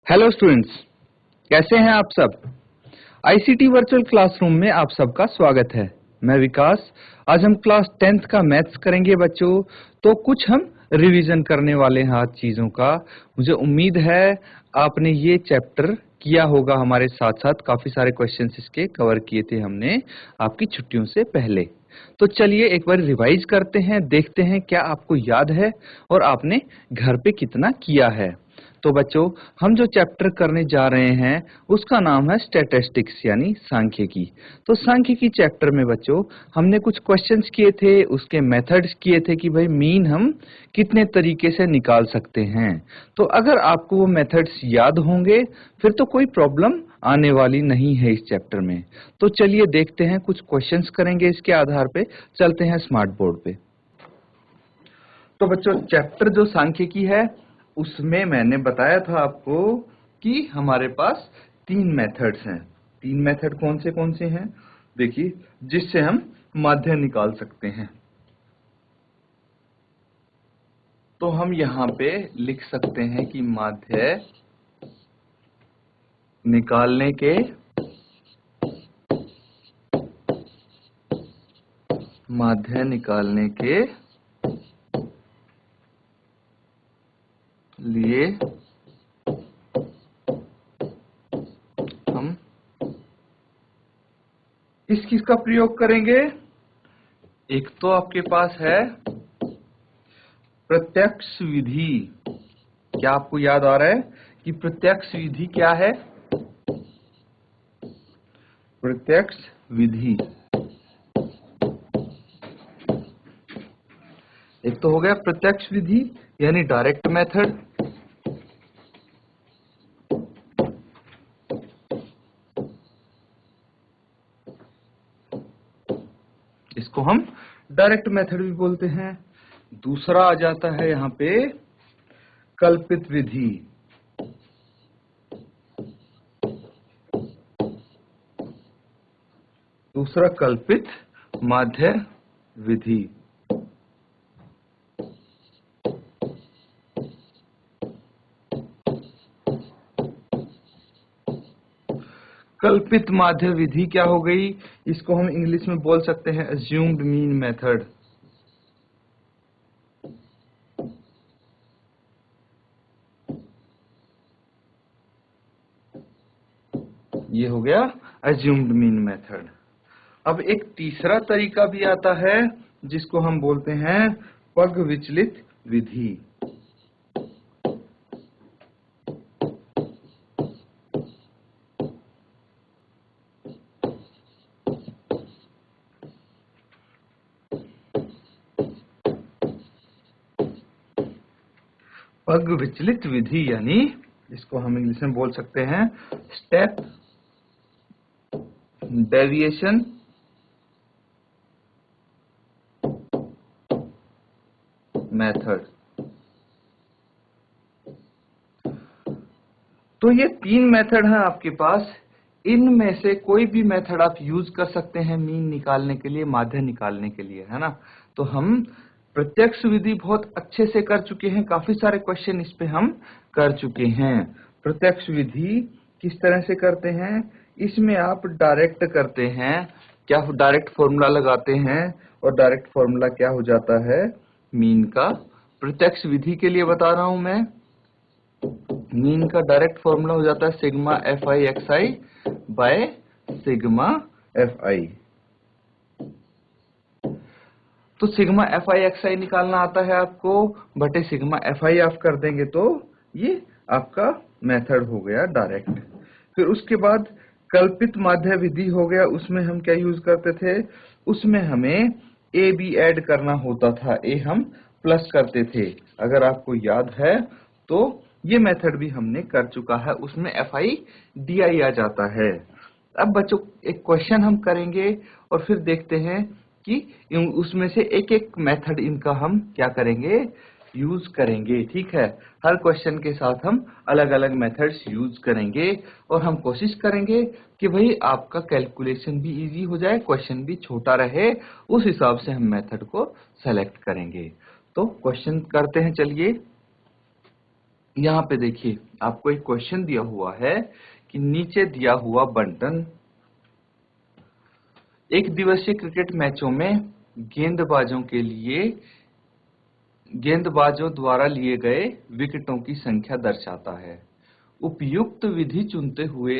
Hello students, कैसे हैं आप सब। आईसीटी वर्चुअल क्लासरूम में आप सबका स्वागत है। मैं विकास। आज हम क्लास 10th का मैथ्स करेंगे बच्चों। तो कुछ हम रिवीजन करने वाले हैं आज चीजों का। मुझे उम्मीद है आपने ये चैप्टर किया होगा हमारे साथ साथ। काफी सारे क्वेश्चंस इसके कवर किए थे हमने आपकी छुट्टियों से पहले। तो चलिए एक बार रिवाइज करते हैं, देखते हैं क्या आपको याद है और आपने घर पे कितना किया है। तो बच्चों, हम जो चैप्टर करने जा रहे हैं उसका नाम है स्टैटिस्टिक्स यानी सांख्यिकी। तो सांख्यिकी चैप्टर में बच्चों हमने कुछ क्वेश्चंस किए थे, उसके मेथड्स किए थे कि भाई मीन हम कितने तरीके से निकाल सकते हैं। तो अगर आपको वो मेथड्स याद होंगे फिर तो कोई प्रॉब्लम आने वाली नहीं है इस चैप्टर में। तो चलिए देखते हैं, कुछ क्वेश्चंस करेंगे इसके आधार पे। चलते हैं स्मार्ट बोर्ड पे। तो बच्चों, चैप्टर जो सांख्यिकी है उसमें मैंने बताया था आपको कि हमारे पास 3 मेथड्स हैं। 3 मेथड कौन से हैं देखिए, जिससे हम माध्य निकाल सकते हैं। तो हम यहाँ पे लिख सकते हैं कि माध्य निकालने के लिए हम किस का प्रयोग करेंगे। एक तो आपके पास है प्रत्यक्ष विधि। क्या आपको याद आ रहा है कि प्रत्यक्ष विधि क्या है? प्रत्यक्ष विधि एक तो हो गया प्रत्यक्ष विधि यानी डायरेक्ट मेथड। इसको हम डायरेक्ट मेथड भी बोलते हैं। दूसरा आ जाता है यहाँ पे कल्पित विधि। दूसरा कल्पित माध्य विधि। कल्पित माध्य विधि क्या हो गई? इसको हम इंग्लिश में बोल सकते हैं अज्यूम्ड मीन मेथड। ये हो गया अज्यूम्ड मीन मेथड। अब एक तीसरा तरीका भी आता है जिसको हम बोलते हैं पग विचलित विधि। पग विचलित विधि यानी इसको हम इंग्लिश में बोल सकते हैं स्टेप डेविएशन मेथड। तो ये 3 मेथड हैं आपके पास। इनमें से कोई भी मेथड आप यूज कर सकते हैं मीन निकालने के लिए, माध्य निकालने के लिए, है ना। तो हम प्रत्यक्ष विधि बहुत अच्छे से कर चुके हैं, काफी सारे क्वेश्चन इस पे हम कर चुके हैं। प्रत्यक्ष विधि किस तरह से करते हैं? इसमें आप डायरेक्ट करते हैं। क्या डायरेक्ट फॉर्मूला लगाते हैं और डायरेक्ट फॉर्मूला क्या हो जाता है? मीन का। प्रत्यक्ष विधि के लिए बता रहा हूं मैं, मीन का डायरेक्ट फॉर्मूला हो जाता है sigma F I x I by sigma F I. तो सिग्मा एफ आई एक्स आई निकालना आता है आपको, बटे सिग्मा एफ आई आप कर देंगे तो ये आपका मेथड हो गया डायरेक्ट। फिर उसके बाद कल्पित माध्य विधि हो गया। उसमें हम क्या यूज करते थे? उसमें हमें ए बी ऐड करना होता था, ए हम प्लस करते थे, अगर आपको याद है तो। ये मेथड भी हमने कर चुका है, उसमें एफ आई डी आई आ जाता है। अब बच्चों एक क्वेश्चन हम करेंगे और फिर देखते हैं कि उसमें से एक एक मेथड इनका हम क्या करेंगे? यूज करेंगे, ठीक है। हर क्वेश्चन के साथ हम अलग अलग मेथड्स यूज करेंगे और हम कोशिश करेंगे कि भाई आपका कैलकुलेशन भी इजी हो जाए, क्वेश्चन भी छोटा रहे, उस हिसाब से हम मेथड को सेलेक्ट करेंगे। तो क्वेश्चन करते हैं, चलिए। यहाँ पे देखिए आपको एक क्वेश्चन दिया हुआ है कि नीचे दिया हुआ बंटन एक दिवसीय क्रिकेट मैचों में गेंदबाजों द्वारा लिए गए विकेटों की संख्या दर्शाता है। उपयुक्त विधि चुनते हुए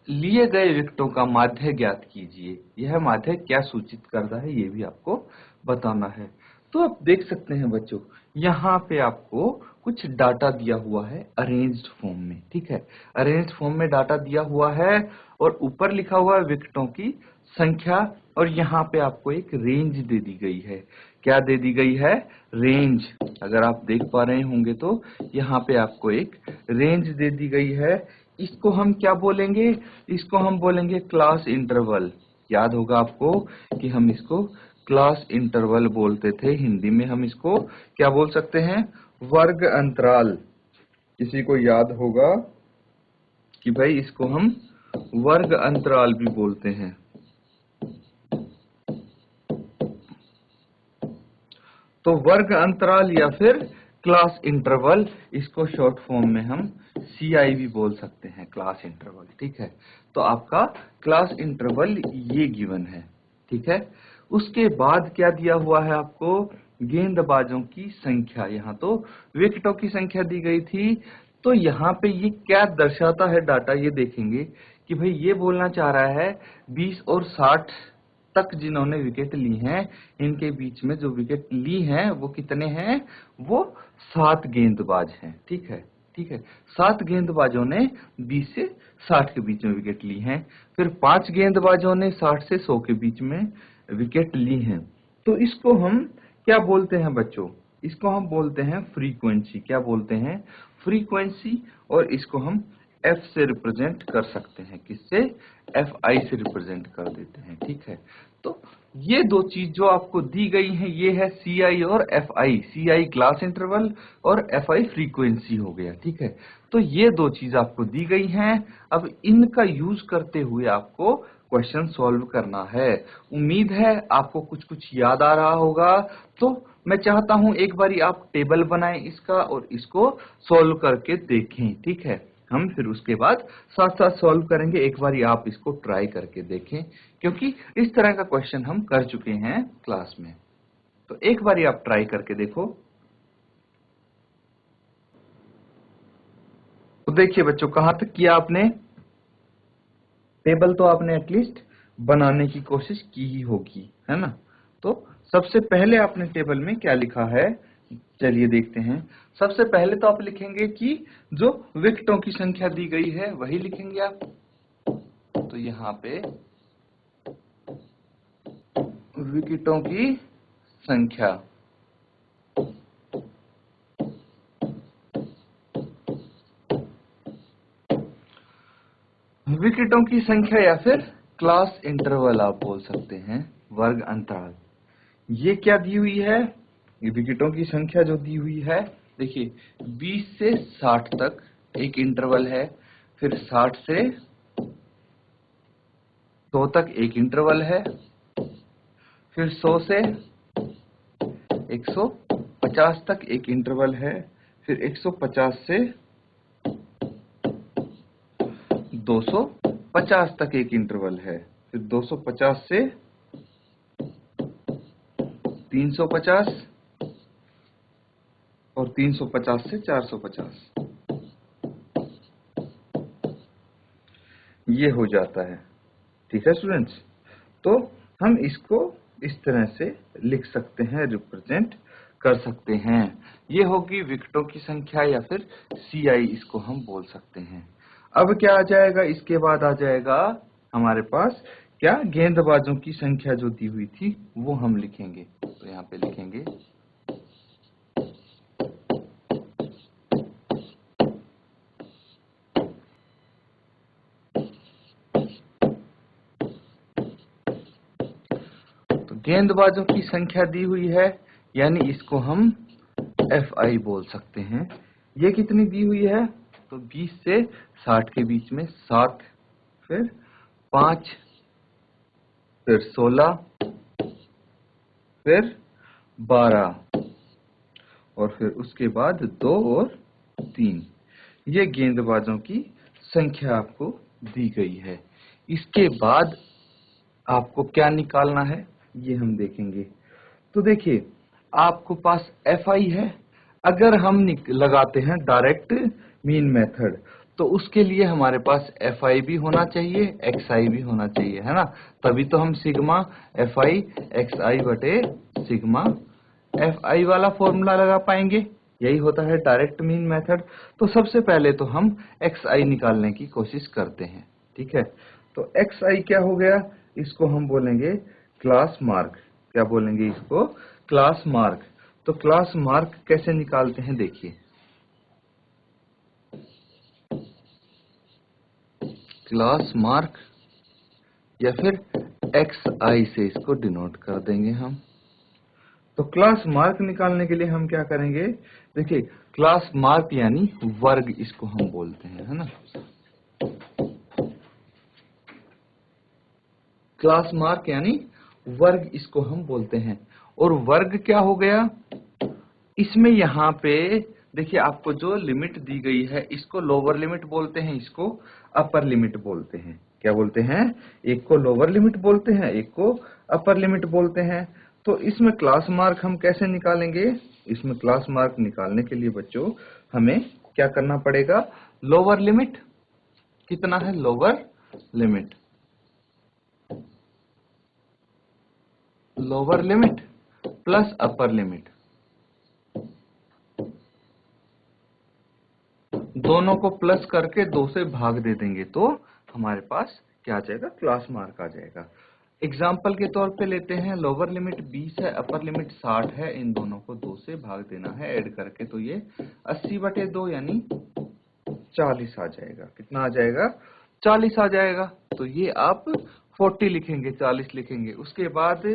लिए गए विकेटों का माध्य ज्ञात कीजिए। यह माध्य क्या सूचित करता है ये भी आपको बताना है। तो आप देख सकते हैं बच्चों, यहाँ पे आपको कुछ डाटा दिया हुआ है अरेंज्ड फॉर्म में, ठीक है। अरेंज्ड फॉर्म में डाटा दिया हुआ है और ऊपर लिखा हुआ है विकेटों की संख्या, और यहाँ पे आपको एक रेंज दे दी गई है। क्या दे दी गई है? रेंज। अगर आप देख पा रहे होंगे तो यहाँ पे आपको एक रेंज दे दी गई है। इसको हम क्या बोलेंगे? इसको हम बोलेंगे क्लास इंटरवल। याद होगा आपको कि हम इसको क्लास इंटरवल बोलते थे। हिंदी में हम इसको क्या बोल सकते हैं? वर्ग अंतराल। किसी को याद होगा कि भाई इसको हम वर्ग अंतराल भी बोलते हैं। तो वर्ग अंतराल या फिर क्लास इंटरवल, इसको शॉर्ट फॉर्म में हम CI भी बोल सकते हैं, क्लास इंटरवल, ठीक है। तो आपका क्लास इंटरवल ये गिवन है, ठीक है। उसके बाद क्या दिया हुआ है आपको? गेंदबाजों की संख्या। यहाँ तो विकेटों की संख्या दी गई थी, तो यहाँ पे ये क्या दर्शाता है डाटा, ये देखेंगे कि भाई ये बोलना चाह रहा है 20 और 60 तक जिन्होंने विकेट ली हैं, इनके बीच में जो विकेट ली हैं वो कितने हैं? वो 7 गेंदबाज हैं, ठीक है, ठीक है। 7 गेंदबाजों ने 20 से 60 के बीच में विकेट ली हैं। फिर 5 गेंदबाजों ने 60 से 100 के बीच में विकेट ली हैं। तो इसको हम क्या बोलते हैं बच्चों? इसको हम बोलते हैं फ्रीक्वेंसी। क्या बोलते हैं? फ्रीक्वेंसी। और इसको हम F से रिप्रेजेंट कर सकते हैं। किससे? FI से रिप्रेजेंट कर देते हैं, ठीक है। तो ये दो चीज जो आपको दी गई हैं, ये है CI और FI। CI क्लास इंटरवल और FI फ्रीक्वेंसी हो गया, ठीक है। तो ये दो चीज आपको दी गई हैं। अब इनका यूज करते हुए आपको क्वेश्चन सॉल्व करना है। उम्मीद है आपको कुछ कुछ याद आ रहा होगा। तो मैं चाहता हूं एक बारी आप टेबल बनाएं इसका और इसको सॉल्व करके देखें, ठीक है। हम फिर उसके बाद साथ साथ सॉल्व करेंगे। एक बारी आप इसको ट्राई करके देखें, क्योंकि इस तरह का क्वेश्चन हम कर चुके हैं क्लास में। तो एक बारी आप ट्राई करके देखो। तो देखिए बच्चों, कहां तक किया आपने? टेबल तो आपने एटलीस्ट बनाने की कोशिश की ही होगी, है ना। तो सबसे पहले आपने टेबल में क्या लिखा है, चलिए देखते हैं। सबसे पहले तो आप लिखेंगे कि जो विकेटों की संख्या दी गई है वही लिखेंगे आप। तो यहाँ पे विकेटों की संख्या, विकेटों की संख्या या फिर क्लास इंटरवल आप बोल सकते हैं, वर्ग अंतराल। ये क्या दी हुई है? ये विकेटों की संख्या जो दी हुई है, देखिए 20 से 60 तक एक इंटरवल है, फिर 60 से 100 तक एक इंटरवल है, फिर 100 से 150 तक एक इंटरवल है, फिर 150 से 250 तक एक इंटरवल है, फिर 250 से 350 और 350 से 450, ये हो जाता है, ठीक है स्टूडेंट्स। तो हम इसको इस तरह से लिख सकते हैं, रिप्रेजेंट कर सकते हैं। ये होगी विकेटों की संख्या या फिर CI, इसको हम बोल सकते हैं। अब क्या आ जाएगा? इसके बाद आ जाएगा हमारे पास क्या? गेंदबाजों की संख्या जो दी हुई थी वो हम लिखेंगे। तो यहाँ पे लिखेंगे तो गेंदबाजों की संख्या दी हुई है, यानी इसको हम FI बोल सकते हैं। ये कितनी दी हुई है? तो 20 से 60 के बीच में 7, फिर 5, फिर 16, फिर 12 और फिर उसके बाद 2 और 3। ये गेंदबाजों की संख्या आपको दी गई है। इसके बाद आपको क्या निकालना है ये हम देखेंगे। तो देखिए, आपको पास FI है। अगर हम लगाते हैं डायरेक्ट मीन मेथड, तो उसके लिए हमारे पास FI भी होना चाहिए, XI भी होना चाहिए, है ना। तभी तो हम सिग्मा FI XI बटे सिग्मा FI वाला फॉर्मूला लगा पाएंगे। यही होता है डायरेक्ट मीन मेथड। तो सबसे पहले तो हम XI निकालने की कोशिश करते हैं, ठीक है। तो XI क्या हो गया, इसको हम बोलेंगे क्लास मार्क। क्या बोलेंगे इसको, क्लास मार्क। तो क्लास मार्क कैसे निकालते हैं देखिए, क्लास मार्क या फिर XI से इसको डिनोट कर देंगे हम। तो क्लास मार्क निकालने के लिए हम क्या करेंगे, देखिए क्लास मार्क यानी वर्ग इसको हम बोलते हैं, है ना। क्लास मार्क यानी वर्ग इसको हम बोलते हैं। और वर्ग क्या हो गया, इसमें यहाँ पे देखिए आपको जो लिमिट दी गई है इसको लोअर लिमिट बोलते हैं, इसको अपर लिमिट बोलते हैं। क्या बोलते हैं, एक को लोअर लिमिट बोलते हैं, एक को अपर लिमिट बोलते हैं। तो इसमें क्लास मार्क हम कैसे निकालेंगे, इसमें क्लास मार्क निकालने के लिए बच्चों हमें क्या करना पड़ेगा, लोअर लिमिट कितना है, lower limit, lower limit plus upper limit, दोनों को प्लस करके 2 से भाग दे देंगे तो हमारे पास क्या आ जाएगा, क्लास मार्क आ जाएगा। एग्जाम्पल के तौर पे लेते हैं, लोअर लिमिट 20 है, अपर लिमिट 60 है, इन दोनों को 2 से भाग देना है ऐड करके, तो ये 80/2 यानी 40 आ जाएगा। कितना आ जाएगा, 40 आ जाएगा। तो ये आप 40 लिखेंगे, 40 लिखेंगे। उसके बाद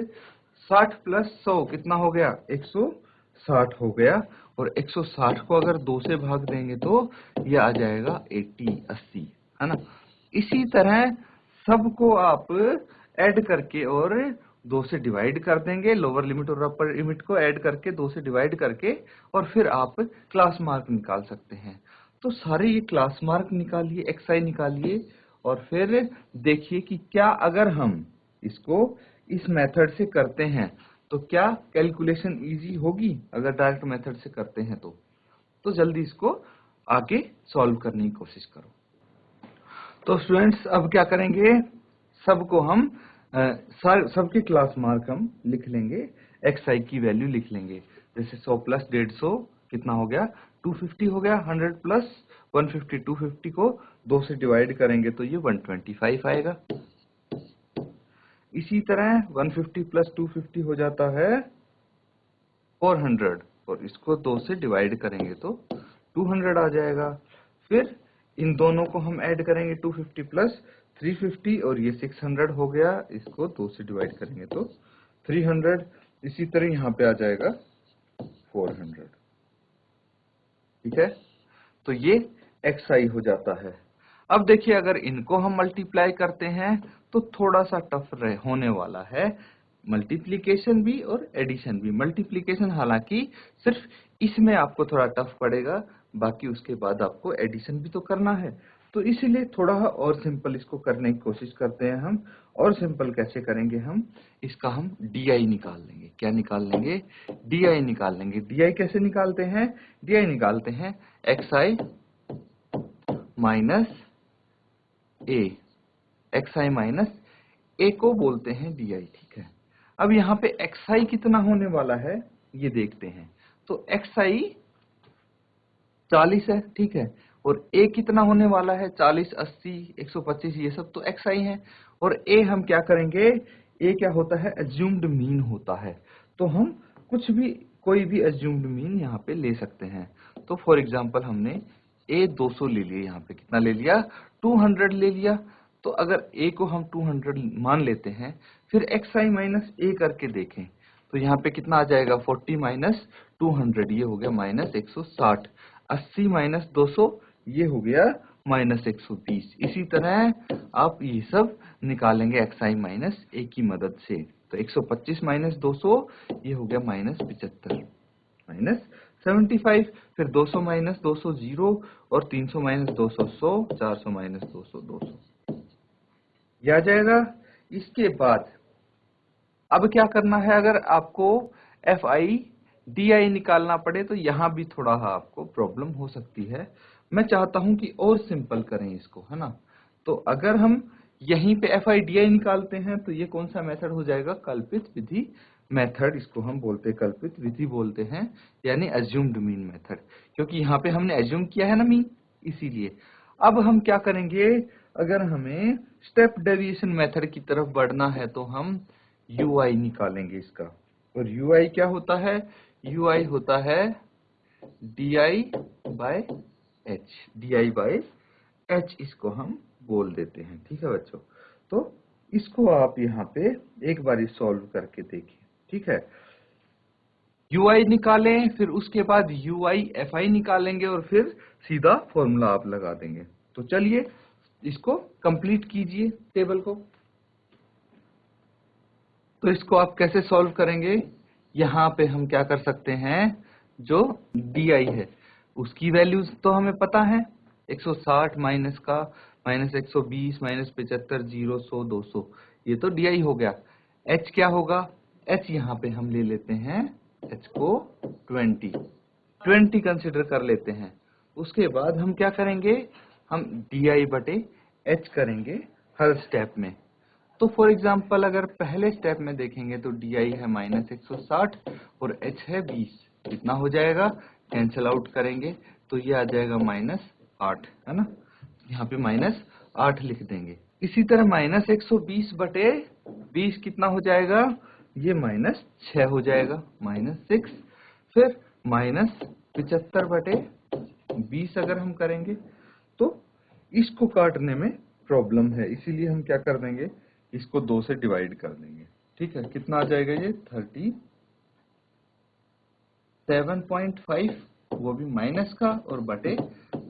60 प्लस 100 कितना हो गया, 160 हो गया। और 160 को अगर 2 से भाग देंगे तो ये आ जाएगा 80, है ना। इसी तरह सबको आप ऐड करके और 2 से डिवाइड कर देंगे, लोअर लिमिट और अपर लिमिट को ऐड करके 2 से डिवाइड करके, और फिर आप क्लास मार्क निकाल सकते हैं। तो सारे ये क्लास मार्क निकालिए, XI निकालिए, और फिर देखिए कि क्या अगर हम इसको इस मेथड से करते हैं तो क्या कैलकुलेशन इजी होगी, अगर डायरेक्ट मेथड से करते हैं तो जल्दी इसको आगे सॉल्व करने की कोशिश करो। तो स्टूडेंट्स अब क्या करेंगे, सबको हम सबके क्लास मार्क हम लिख लेंगे, XI की वैल्यू लिख लेंगे। जैसे 100 प्लस 150 कितना हो गया, 250 हो गया। 100 प्लस 150, 250 को 2 से डिवाइड करेंगे तो ये 125 आएगा। इसी तरह 150 प्लस 250 हो जाता है 400, और इसको 2 से डिवाइड करेंगे तो 200 आ जाएगा। फिर इन दोनों को हम ऐड करेंगे, 250 प्लस 350, और ये 600 हो गया। इसको 2 से डिवाइड करेंगे तो 300। इसी तरह यहाँ पे आ जाएगा 400, ठीक है। तो ये XI हो जाता है। अब देखिए अगर इनको हम मल्टीप्लाई करते हैं तो थोड़ा सा टफ होने वाला है, मल्टीप्लिकेशन भी और एडिशन भी। मल्टीप्लिकेशन हालांकि सिर्फ इसमें आपको थोड़ा टफ पड़ेगा, बाकी उसके बाद आपको एडिशन भी तो करना है। तो इसीलिए थोड़ा और सिंपल इसको करने की कोशिश करते हैं हम। और सिंपल कैसे करेंगे हम, इसका हम DI निकाल लेंगे। क्या निकाल लेंगे, DI निकाल लेंगे। DI कैसे निकालते हैं, DI निकालते हैं XI minus A, XI minus A को बोलते हैं DI, ठीक है। अब यहाँ पे XI कितना होने वाला है ये देखते हैं। तो XI 40 है, ठीक है, और A कितना होने वाला है, 40, 80, 125, ये सब तो XI है। और A हम क्या करेंगे, A क्या होता है, एज्यूम्ड मीन होता है। तो हम कुछ भी, कोई भी एज्यूम्ड मीन यहाँ पे ले सकते हैं। तो फॉर एग्जांपल हमने A 200 ले लिया, यहाँ पे कितना ले लिया, 200 ले लिया। तो अगर A को हम 200 मान लेते हैं, फिर XI माइनस A करके देखें तो यहाँ पे कितना आ जाएगा, 40 माइनस 200, ये हो गया माइनस 160। 80 माइनस 200, ये हो गया माइनस 120। इसी तरह आप ये सब निकालेंगे XI माइनस A की मदद से। तो 125 माइनस 200, ये हो गया माइनस 75, माइनस 75, फिर 200 माइनस 200 0, और 300 माइनस 200 100, 400 माइनस 200 200, ये आ जाएगा। इसके बाद अब क्या करना है, अगर आपको FI DI निकालना पड़े तो यहां भी थोड़ा आपको प्रॉब्लम हो सकती है। मैं चाहता हूं कि और सिंपल करें इसको, है ना। तो अगर हम यहीं पे FI DI निकालते हैं तो ये कौन सा मेथड हो जाएगा, कल्पित विधि मेथड, इसको हम बोलते हैं कल्पित विधि बोलते हैं, यानी एज्यूम्ड मीन मेथड, क्योंकि यहाँ पे हमने एज्यूम किया है ना मीन, इसीलिए। अब हम क्या करेंगे, अगर हमें स्टेप डेविएशन मेथड की तरफ बढ़ना है तो हम UI निकालेंगे इसका। और UI क्या होता है, UI होता है DI by H, DI by H इसको हम बोल देते हैं, ठीक है बच्चों। तो इसको आप यहाँ पे एक बार सॉल्व करके देखिए, ठीक है। UI निकालें, फिर उसके बाद UI FI निकालेंगे और फिर सीधा फॉर्मूला आप लगा देंगे। तो चलिए इसको कंप्लीट कीजिए टेबल को। तो इसको आप कैसे सॉल्व करेंगे, यहाँ पे हम क्या कर सकते हैं, जो DI है उसकी वैल्यूज तो हमें पता है, 160 माइनस का माइनस 120 माइनस 75 0 100 200, ये तो DI हो गया। H क्या होगा, H यहाँ पे हम ले लेते हैं, H को 20 कंसिडर कर लेते हैं। उसके बाद हम क्या करेंगे, हम DI बटे H करेंगे हर स्टेप में। तो फॉर एग्जाम्पल अगर पहले स्टेप में देखेंगे तो DI है माइनस 160 और H है 20, कितना हो जाएगा, कैंसिल आउट करेंगे तो ये आ जाएगा -8, है ना। यहाँ पे -8 लिख देंगे। इसी तरह माइनस 120 बटे 20 कितना हो जाएगा, ये -6 हो जाएगा, -6। फिर -75 बटे 20 अगर हम करेंगे तो इसको काटने में प्रॉब्लम है, इसीलिए हम क्या कर देंगे, इसको 2 से डिवाइड कर देंगे, ठीक है। कितना आ जाएगा ये 37.5, वो भी माइनस का, और बटे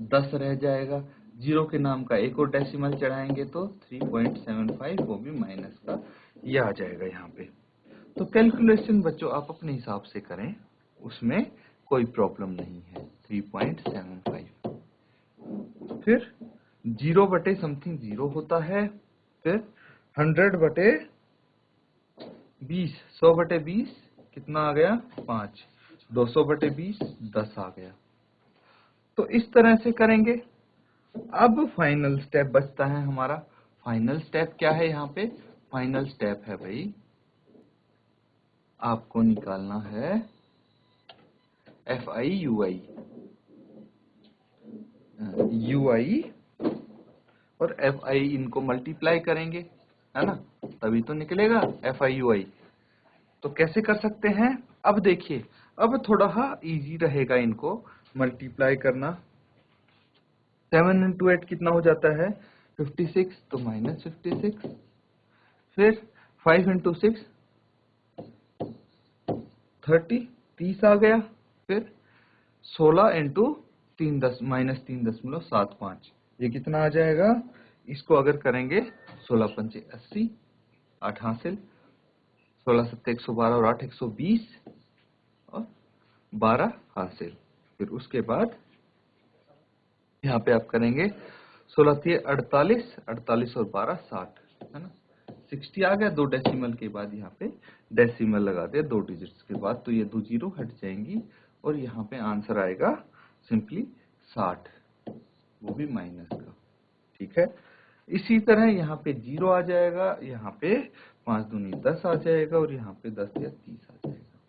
10 रह जाएगा। जीरो के नाम का एक और डेसिमल चढ़ाएंगे तो 3.75, वो भी माइनस का, ये आ जाएगा यहाँ पे। तो कैलकुलेशन बच्चों आप अपने हिसाब से करें, उसमें कोई प्रॉब्लम नहीं है। 3.75, फिर 0 बटे समथिंग 0 होता है, फिर 100 बटे 20, 100 बटे 20 कितना आ गया 5, 200 बटे 20 10 आ गया। तो इस तरह से करेंगे। अब फाइनल स्टेप बचता है हमारा। फाइनल स्टेप क्या है, यहाँ पे फाइनल स्टेप है भाई, आपको निकालना है FI UI और FI, इनको मल्टीप्लाई करेंगे, है ना, तभी तो निकलेगा FI UI। तो कैसे कर सकते हैं, अब देखिए, अब थोड़ा इजी रहेगा इनको मल्टीप्लाई करना। 7 इंटू 8 कितना हो जाता है 56, तो -56। फिर 5 इंटू 6 30 आ गया। फिर 16 इंटू 3.75, ये कितना आ जाएगा, इसको अगर करेंगे 16 पंचे 80, 8 हासिल, 16 सत्ते 112 और 8 120 और 12 हासिल। फिर उसके बाद यहाँ पे आप करेंगे 16 3 48, 48 और 12 60, है ना, 60 आ गया। 2 डेसिमल के बाद यहाँ पे डेसिमल लगा दिया 2 डिजिट्स के बाद, तो ये 2 जीरो हट जाएंगी और यहाँ पे आंसर आएगा सिंपली 60, वो भी माइनस का, ठीक है। इसी तरह यहाँ पे 0 आ जाएगा, यहाँ पे 5 दूनी 10 आ जाएगा और यहाँ पे 10 या 30 आ जाएगा।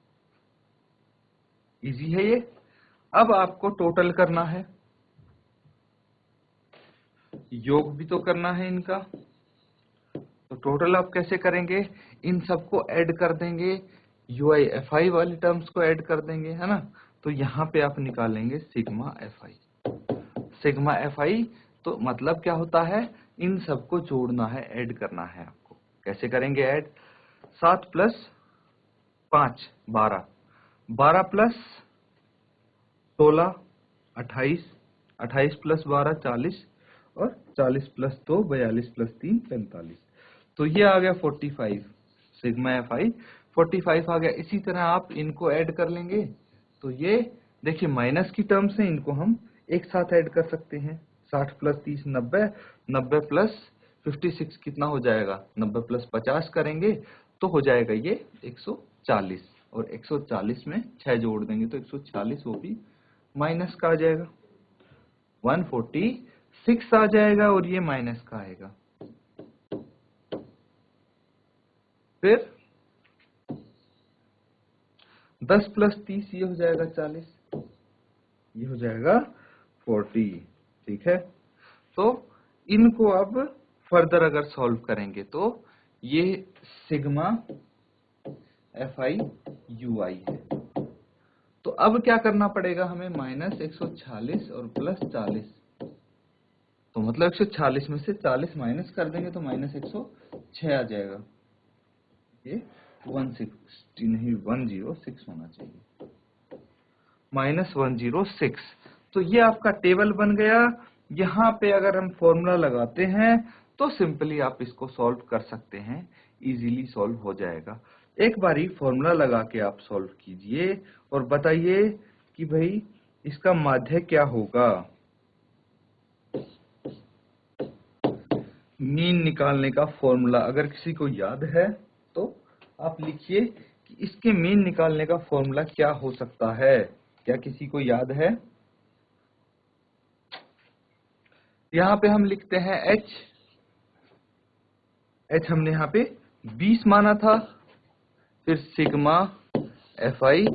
इजी है ये। अब आपको टोटल करना है, योग भी तो करना है इनका। तो टोटल आप कैसे करेंगे, इन सबको ऐड कर देंगे, UI FI वाली टर्म्स को ऐड कर देंगे, है ना। तो यहाँ पे आप निकालेंगे सिग्मा FI। सिग्मा FI तो मतलब क्या होता है, इन सबको जोड़ना है, ऐड करना है आपको। कैसे करेंगे ऐड, 7 प्लस 5 12, 12 प्लस 16 28, 28 प्लस 12 40, और 40 प्लस 2 42 प्लस 3 45। तो ये आ गया 45, सिग्मा FI 45 आ गया। इसी तरह आप इनको ऐड कर लेंगे तो ये देखिए माइनस की टर्म से इनको हम एक साथ ऐड कर सकते हैं। 60 प्लस 30 90, 90 प्लस 56 कितना हो जाएगा, 90 प्लस 50 करेंगे तो हो जाएगा ये 140, और 140 में 6 जोड़ देंगे तो 140 वो भी माइनस का आ जाएगा, 146 आ जाएगा और ये माइनस का आएगा। फिर 10 प्लस 30 ये हो जाएगा 40, ये हो जाएगा 40। ठीक है, तो इनको अब फर्दर अगर सॉल्व करेंगे तो ये सिग्मा FI UI है। तो अब क्या करना पड़ेगा हमें, माइनस 146 और प्लस 40, तो मतलब 146 में से 40 माइनस कर देंगे तो माइनस 106 आ जाएगा। ये 160 नहीं 106 होना चाहिए, माइनस 106। तो ये आपका टेबल बन गया। यहाँ पे अगर हम फॉर्मूला लगाते हैं तो सिंपली आप इसको सॉल्व कर सकते हैं, इजीली सॉल्व हो जाएगा। एक बारी फॉर्मूला लगा के आप सॉल्व कीजिए और बताइए कि भाई इसका माध्य क्या होगा। मीन निकालने का फॉर्मूला अगर किसी को याद है तो आप लिखिए कि इसके मीन निकालने का फॉर्मूला क्या हो सकता है। क्या किसी को याद है? यहाँ पे हम लिखते हैं h हमने यहाँ पे 20 माना था, फिर सिग्मा FI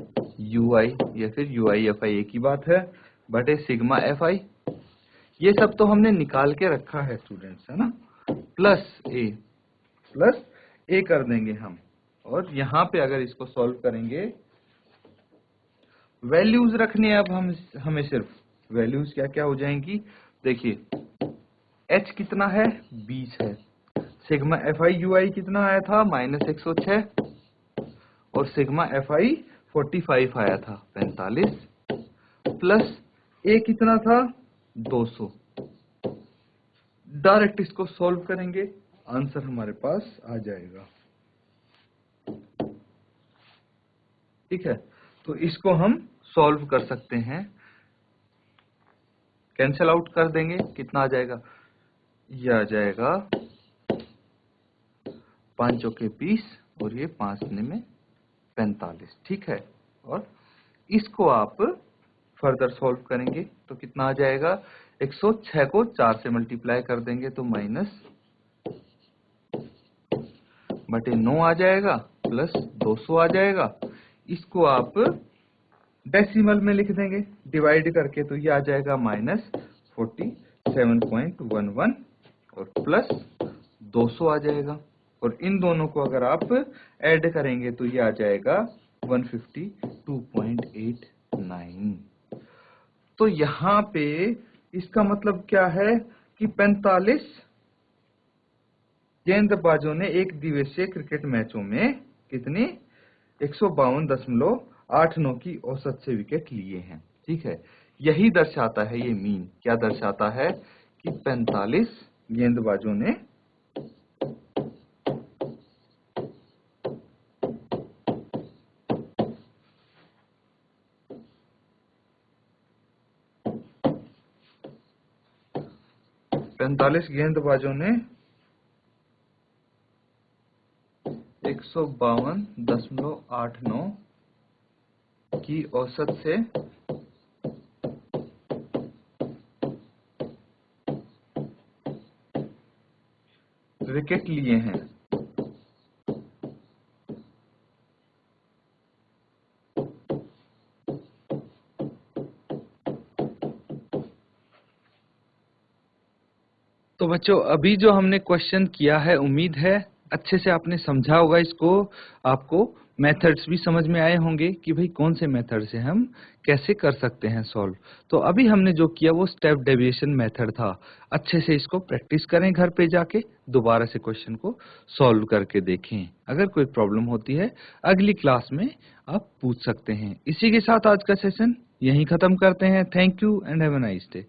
UI या फिर UI FI एक ही बात है, बटे सिग्मा FI, ये सब तो हमने निकाल के रखा है स्टूडेंट्स, है ना, प्लस ए कर देंगे हम। और यहाँ पे अगर इसको सॉल्व करेंगे, वैल्यूज रखने अब हमें सिर्फ वैल्यूज क्या क्या हो जाएंगी। देखिए h कितना है, 20 है, सिग्मा FI UI कितना आया था, माइनस 106, और सिग्मा FI 45 आया था, 45, प्लस a कितना था, 200। डायरेक्ट इसको सॉल्व करेंगे, आंसर हमारे पास आ जाएगा। ठीक है, तो इसको हम सॉल्व कर सकते हैं, कैंसिल आउट कर देंगे, कितना आ जाएगा, ये आ जाएगा 5 चौके 20 और ये 5 में 45। ठीक है, और इसको आप फर्दर सॉल्व करेंगे तो कितना आ जाएगा, 106 को 4 से मल्टीप्लाई कर देंगे तो माइनस बटे 9 आ जाएगा, प्लस 200 आ जाएगा। इसको आप डेसिमल में लिख देंगे डिवाइड करके, तो ये आ जाएगा माइनस 47.11 और प्लस 200 आ जाएगा, और इन दोनों को अगर आप ऐड करेंगे तो ये आ जाएगा 152.89। तो यहाँ पे इसका मतलब क्या है कि 45 गेंदबाजों ने एक दिवसीय क्रिकेट मैचों में कितने 152.89 की औसत से विकेट लिए हैं। ठीक है, यही दर्शाता है ये मीन, क्या दर्शाता है कि 45 गेंदबाजों ने ने 152.89 की औसत से विकेट लिए हैं। तो बच्चों अभी जो हमने क्वेश्चन किया है, उम्मीद है अच्छे से आपने समझा होगा इसको, आपको मेथड्स भी समझ में आए होंगे कि भाई कौन से मेथड से हम कैसे कर सकते हैं सॉल्व। तो अभी हमने जो किया वो स्टेप डेविएशन मेथड था। अच्छे से इसको प्रैक्टिस करें, घर पे जाके दोबारा से क्वेश्चन को सॉल्व करके देखें। अगर कोई प्रॉब्लम होती है अगली क्लास में आप पूछ सकते हैं। इसी के साथ आज का सेशन यहीं खत्म करते हैं। Thank you and have a nice day.